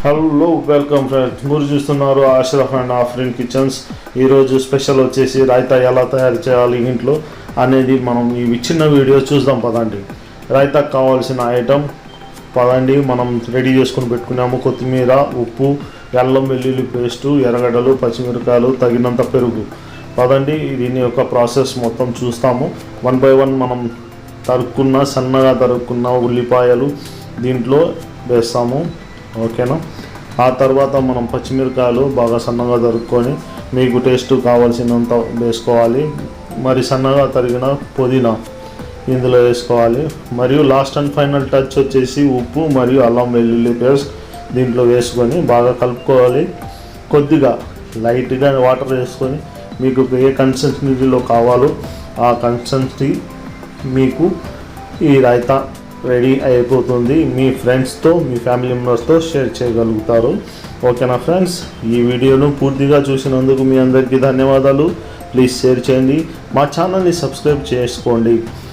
Hello welcome friends, మీరు చూస్తున్నారు Ashraf and Afrin kitchens. ఈరోజు స్పెషల్ వచ్చేసి రైతా ఎలా తయారు చేయాలి ఇంట్లో అనేది మనం ఈ చిన్న వీడియో చూద్దాం. పదండి, రైతాకు కావాల్సిన ఐటమ్ పదండి మనం రెడీ చేసుకుని పెట్టుకున్నాము. కొత్తిమీర, ఉప్పు, అల్లం వెల్లుల్లి పేస్టు, ఎర్రగడ్డలు, పచ్చిమిరకాయలు, తగినంత పెరుగు. పదండి దీని యొక్క ప్రాసెస్ మొత్తం చూస్తాము. 1 by 1 మనం సన్నగా తరుక్కున్న ఉల్లిపాయలు దీంట్లో వేస్తాము. ఓకేనా. ఆ తర్వాత మనం పచ్చిమిరకాయలు బాగా సన్నగా తరుక్కొని మీకు టేస్ట్ కావాల్సినంత వేసుకోవాలి. మరి సన్నగా తరిగిన పుదీనా ఇందులో వేసుకోవాలి. మరియు లాస్ట్ అండ్ ఫైనల్ టచ్ వచ్చేసి ఉప్పు మరియు అల్లం వెల్లుల్లి పేస్ట్ దీంట్లో వేసుకొని బాగా కలుపుకోవాలి. కొద్దిగా లైట్గా వాటర్ వేసుకొని మీకు ఏ కన్సిస్టెన్సీలో కావాలో ఆ కన్సిస్టెన్సీ మీకు ఈ రైతా రెడీ అయిపోతుంది. మీ ఫ్రెండ్స్తో, మీ ఫ్యామిలీ మెంబర్స్తో షేర్ చేయగలుగుతారు. ఓకేనా ఫ్రెండ్స్, ఈ వీడియోను పూర్తిగా చూసినందుకు మీ అందరికీ ధన్యవాదాలు. ప్లీజ్ షేర్ చేయండి, మా ఛానల్ని సబ్స్క్రైబ్ చేసుకోండి.